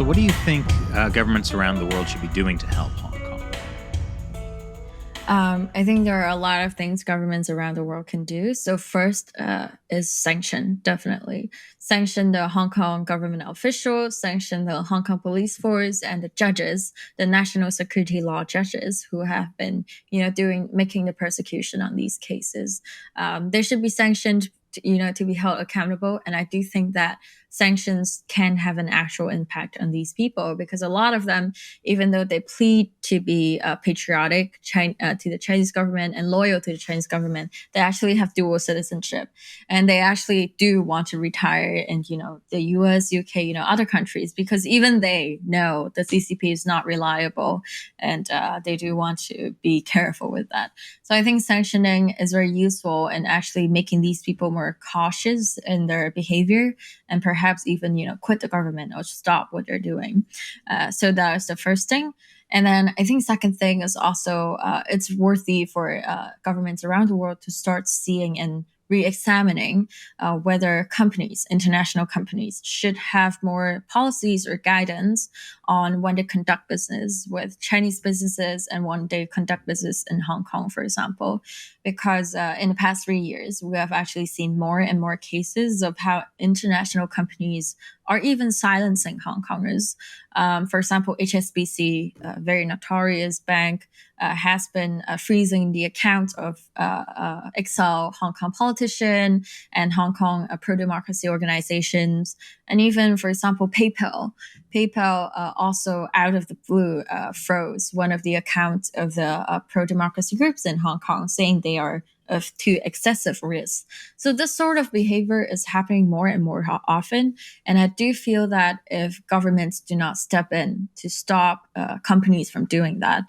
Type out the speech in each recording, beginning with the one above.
what do you think governments around the world should be doing to help Hong Kong? I think there are a lot of things governments around the world can do. So first is sanction, definitely. Sanction the Hong Kong government officials, sanction the Hong Kong police force and the judges, the national security law judges who have been, making the persecution on these cases. They should be sanctioned, to be held accountable. And I do think that sanctions can have an actual impact on these people because a lot of them, even though they plead to be patriotic to the Chinese government and loyal to the Chinese government, they actually have dual citizenship, and they actually do want to retire in the U.S., UK, other countries, because even they know the CCP is not reliable, and they do want to be careful with that. So I think sanctioning is very useful in actually making these people more cautious in their behavior, and perhaps even quit the government or stop what they're doing. So that is the first thing. And then I think second thing is also it's worthy for governments around the world to start seeing and re-examining whether companies, international companies, should have more policies or guidance on when they conduct business with Chinese businesses and when they conduct business in Hong Kong, for example. Because in the past 3 years, we have actually seen more and more cases of how international companies are even silencing Hong Kongers. For example, HSBC, a very notorious bank, has been freezing the accounts of Excel Hong Kong politician and Hong Kong pro-democracy organizations. And even, for example, PayPal. PayPal also out of the blue froze one of the accounts of the pro-democracy groups in Hong Kong, saying they are of too excessive risk. So this sort of behavior is happening more and more often. And I do feel that if governments do not step in to stop companies from doing that,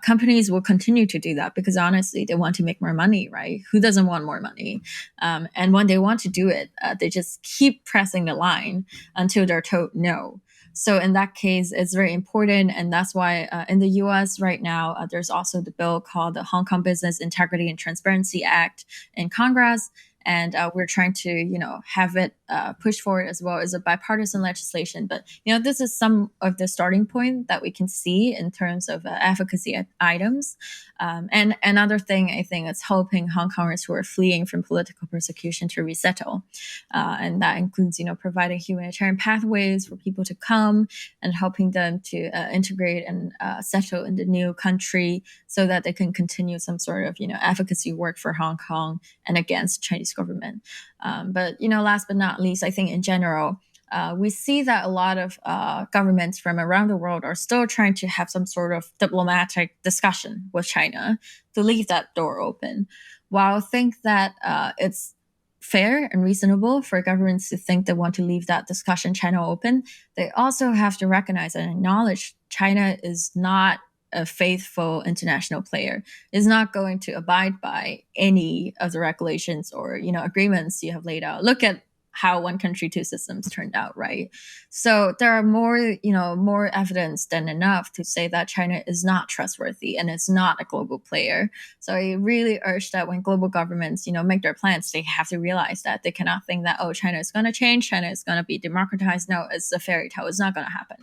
companies will continue to do that because honestly, they want to make more money, right? Who doesn't want more money? And when they want to do it, they just keep pressing the line until they're told no. So in that case, it's very important. And that's why in the US right now, there's also the bill called the Hong Kong Business Integrity and Transparency Act in Congress. And we're trying to, have it pushed forward as well as a bipartisan legislation. But, this is some of the starting point that we can see in terms of advocacy items. And another thing I think is helping Hong Kongers who are fleeing from political persecution to resettle. And that includes, providing humanitarian pathways for people to come and helping them to integrate and settle in the new country so that they can continue some sort of, advocacy work for Hong Kong and against Chinese government. But, last but not least, I think in general, we see that a lot of governments from around the world are still trying to have some sort of diplomatic discussion with China to leave that door open. While I think that it's fair and reasonable for governments to think they want to leave that discussion channel open, they also have to recognize and acknowledge China is not a faithful international player, is not going to abide by any of the regulations or agreements you have laid out. Look at how one country, two systems turned out, right? So there are more evidence than enough to say that China is not trustworthy and it's not a global player. So I really urge that when global governments, make their plans, they have to realize that they cannot think that, China is going to change, China is going to be democratized. No, it's a fairy tale. It's not going to happen.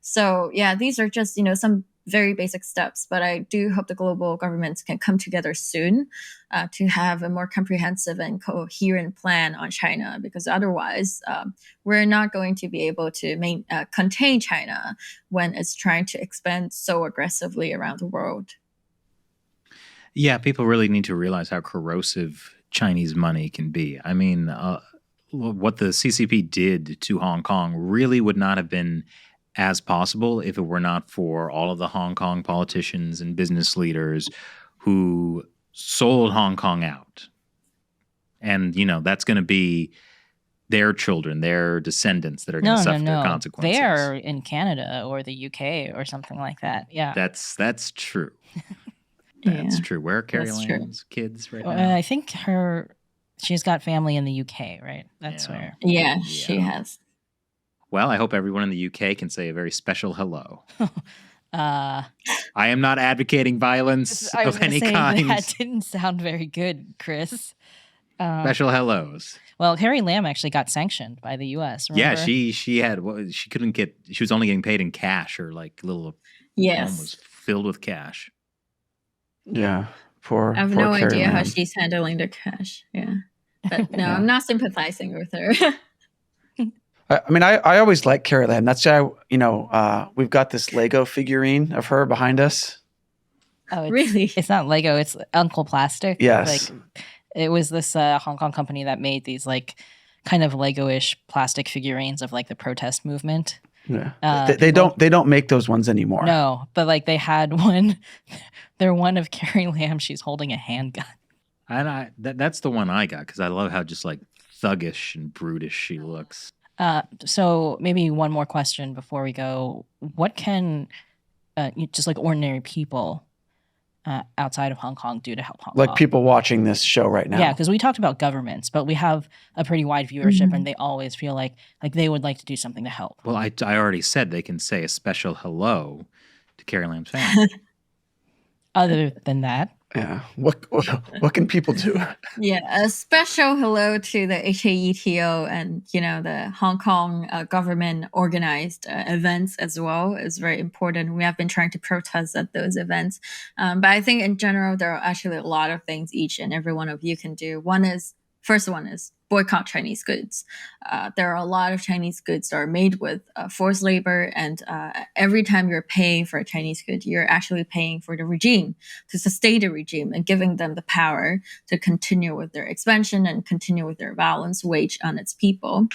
So yeah, these are just, some very basic steps, but I do hope the global governments can come together soon to have a more comprehensive and coherent plan on China, because otherwise we're not going to be able to contain China when it's trying to expand so aggressively around the world. Yeah, people really need to realize how corrosive Chinese money can be. I mean, what the CCP did to Hong Kong really would not have been as possible if it were not for all of the Hong Kong politicians and business leaders who sold Hong Kong out. And, that's going to be their children, their descendants that are going to suffer their consequences. They're in Canada or the UK or something like that. Yeah. That's true. That's true. Where are Carrie Lam's kids right now? I think she's got family in the UK, right? That's where. Yeah, she has. Well, I hope everyone in the UK can say a very special hello. I am not advocating violence of any kind. That didn't sound very good, Chris. Special hellos. Well, Carrie Lam actually got sanctioned by the U.S. Yeah, Remember? she had she couldn't get. She was only getting paid in cash, or like little home was Yes. filled with cash. Yeah. I have Poor no Carrie idea how Lam. she's handling the cash. Yeah. But no, Yeah. I'm not sympathizing with her. I mean, I always like Carrie Lam. That's why, we've got this Lego figurine of her behind us. Oh, Really? It's not Lego. It's Uncle Plastic. Yes. Like, it was this Hong Kong company that made these like kind of Lego-ish plastic figurines of like the protest movement. Yeah. They don't make those ones anymore. No, but like they had one. They're one of Carrie Lam. She's holding a handgun. And that's the one I got because I love how just like thuggish and brutish she looks. So maybe one more question before we go. What can just like ordinary people outside of Hong Kong do to help Hong Kong? Like people watching this show right now. Yeah, because we talked about governments, but we have a pretty wide viewership, and they always feel like they would like to do something to help. Well, I already said they can say a special hello to Carrie Lam's family. Other than that, Yeah. What can people do? Yeah, a special hello to the HAETO and the Hong Kong government organized events as well is very important. We have been trying to protest at those events, but I think in general there are actually a lot of things each and every one of you can do. First one is boycott Chinese goods. There are a lot of Chinese goods that are made with forced labor, and every time you're paying for a Chinese good, you're actually paying for the regime to sustain the regime and giving them the power to continue with their expansion and continue with their violence waged on its people.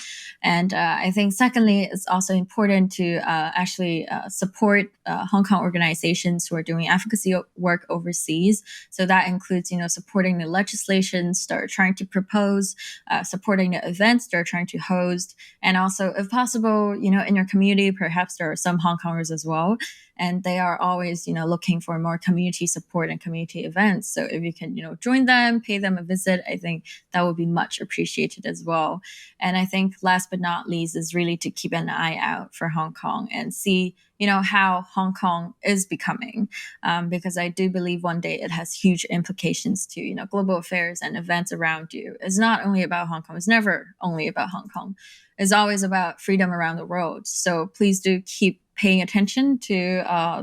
And I think secondly, it's also important to actually support Hong Kong organizations who are doing advocacy work overseas. So that includes, supporting the legislations that are trying to propose, supporting the events they're trying to host, and also, if possible, in your community, perhaps there are some Hong Kongers as well, and they are always, looking for more community support and community events. So if you can, join them, pay them a visit, I think that would be much appreciated as well. And I think last but not least is really to keep an eye out for Hong Kong and see, how Hong Kong is becoming, because I do believe one day it has huge implications to, global affairs and events around you. It's not only about Hong Kong. It's never only about Hong Kong. It's always about freedom around the world. So please do keep paying attention to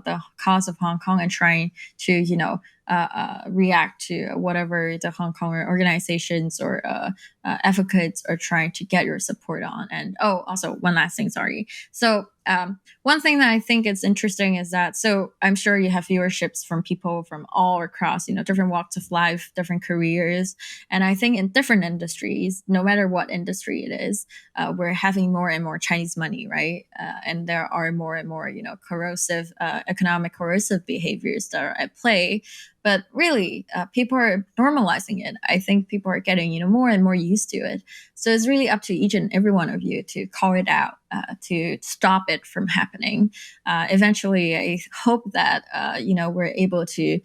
the cause of Hong Kong and trying to, react to whatever the Hong Kong organizations or advocates are trying to get your support on. And also one last thing, sorry. So one thing that I think is interesting is that, so I'm sure you have viewerships from people from all across, different walks of life, different careers. And I think in different industries, no matter what industry it is, we're having more and more Chinese money, right? And there are more and more, economic corrosive behaviors that are at play. But really, people are normalizing it. I think people are getting, more and more used to it. So it's really up to each and every one of you to call it out, to stop it from happening. Eventually, I hope that, we're able to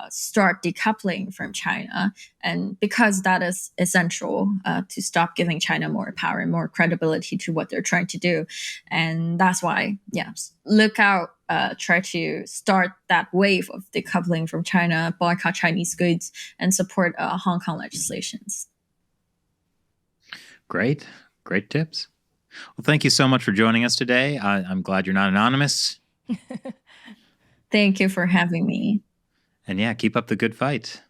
start decoupling from China. And because that is essential to stop giving China more power and more credibility to what they're trying to do. And that's why, look out, try to start that wave of decoupling from China, boycott Chinese goods, and support Hong Kong legislations. Great tips. Well, thank you so much for joining us today. I'm glad you're not anonymous. Thank you for having me. And yeah, keep up the good fight.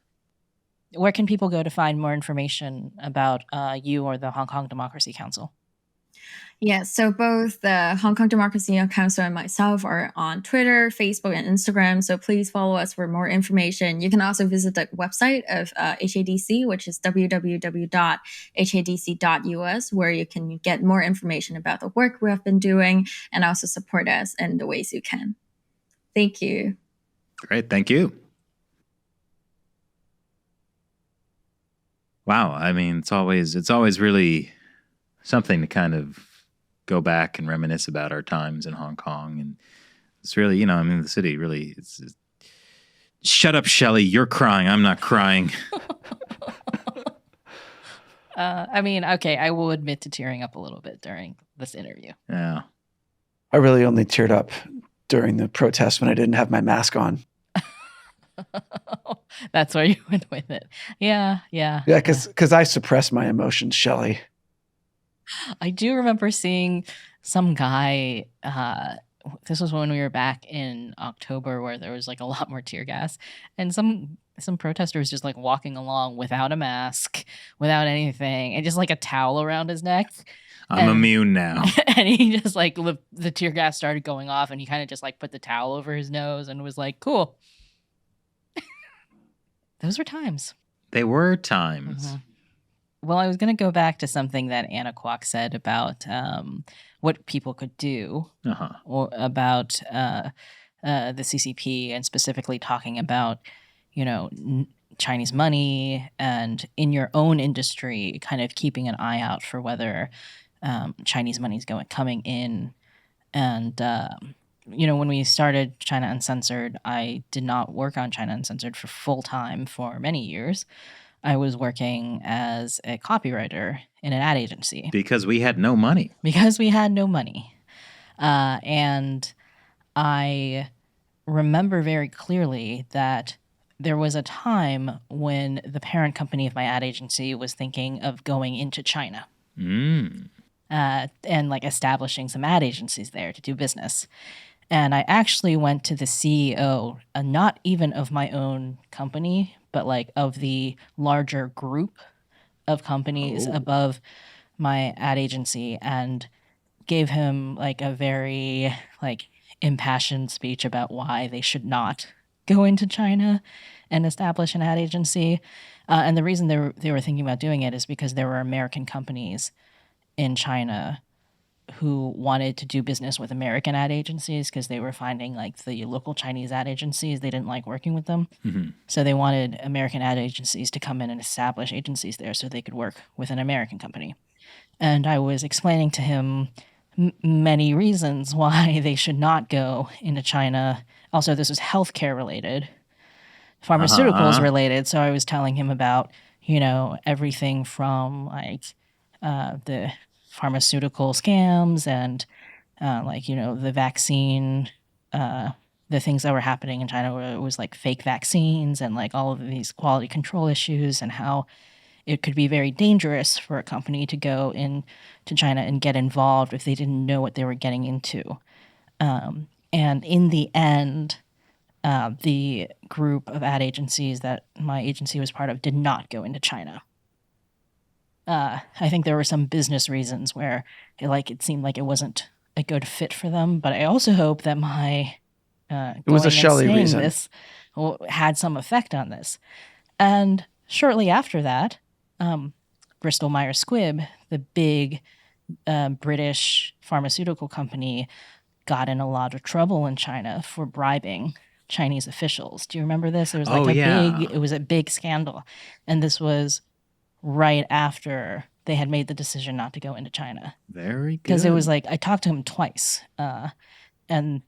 Where can people go to find more information about you or the Hong Kong Democracy Council? Yeah, so both the Hong Kong Democracy Council and myself are on Twitter, Facebook, and Instagram. So please follow us for more information. You can also visit the website of HADC, which is www.hadc.us, where you can get more information about the work we have been doing and also support us in the ways you can. Thank you. Great, thank you. Wow, I mean, it's always really something to kind of go back and reminisce about our times in Hong Kong. And it's really, the city really, it's shut up, Shelley, you're crying, I'm not crying. Okay, I will admit to tearing up a little bit during this interview. Yeah. I really only teared up during the protest when I didn't have my mask on. That's where you went with it. Yeah. Yeah, because I suppress my emotions, Shelley. I do remember seeing some guy. This was when we were back in October, where there was like a lot more tear gas, and some protesters just like walking along without a mask, without anything, and just like a towel around his neck. I'm immune now. And he just like the tear gas started going off, and he kind of just like put the towel over his nose and was like, "Cool." Those were times. They were times. Mhm. Well, I was going to go back to something that Anna Kwok said about what people could do, or about the CCP, and specifically talking about, Chinese money, and in your own industry, kind of keeping an eye out for whether Chinese money is coming in. And when we started China Uncensored, I did not work on China Uncensored for full time for many years. I was working as a copywriter in an ad agency. Because we had no money. And I remember very clearly that there was a time when the parent company of my ad agency was thinking of going into China. And like establishing some ad agencies there to do business. And I actually went to the CEO, not even of my own company, but like of the larger group of companies above my ad agency, and gave him like a very like impassioned speech about why they should not go into China and establish an ad agency. And the reason they were thinking about doing it is because there were American companies in China who wanted to do business with American ad agencies, because they were finding like the local Chinese ad agencies, they didn't like working with them. So they wanted American ad agencies to come in and establish agencies there so they could work with an American company. And I was explaining to him many reasons why they should not go into China. Also, this was healthcare related, pharmaceuticals related. So I was telling him about, everything from like the pharmaceutical scams and the vaccine, the things that were happening in China, where it was like fake vaccines and like all of these quality control issues, and how it could be very dangerous for a company to go into China and get involved if they didn't know what they were getting into. And in the end, the group of ad agencies that my agency was part of did not go into China. I think there were some business reasons where it seemed like it wasn't a good fit for them. But I also hope that my it was a Shelley reason. This had some effect on this. And shortly after that, Bristol Myers Squibb, the big British pharmaceutical company, got in a lot of trouble in China for bribing Chinese officials. Do you remember this? It was like a big scandal. And this was right after they had made the decision not to go into China. Very good. Because it was like, I talked to him twice, and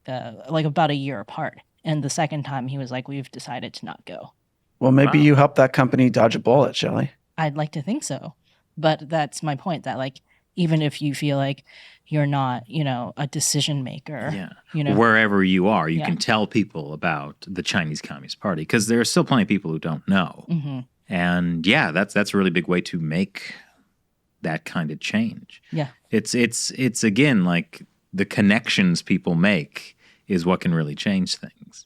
like about a year apart. And the second time he was like, we've decided to not go. Well, maybe you helped that company dodge a bullet, Shelley. I'd like to think so. But that's my point, that like, even if you feel like you're not, a decision maker, wherever you are, you can tell people about the Chinese Communist Party, because there are still plenty of people who don't know. And that's a really big way to make that kind of change. Yeah. It's again, like the connections people make is what can really change things.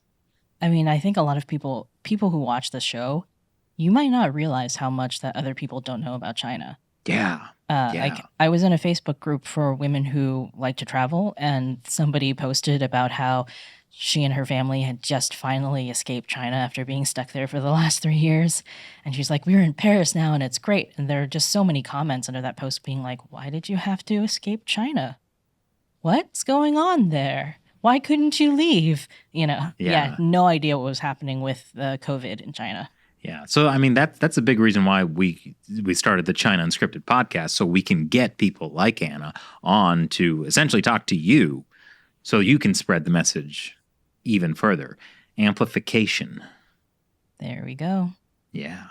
I mean, I think a lot of people who watch the show, you might not realize how much that other people don't know about China. Yeah. Like I was in a Facebook group for women who like to travel, and somebody posted about how she and her family had just finally escaped China after being stuck there for the last 3 years. And she's like, we're in Paris now and it's great. And there are just so many comments under that post being like, why did you have to escape China? What's going on there? Why couldn't you leave? No idea what was happening with COVID in China. Yeah. So, I mean, that's a big reason why we started the China Unscripted podcast, so we can get people like Anna on to essentially talk to you so you can spread the message even further. Amplification. There we go. Yeah.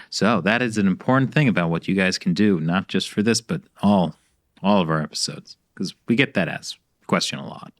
So that is an important thing about what you guys can do, not just for this, but all of our episodes, because we get that as question a lot.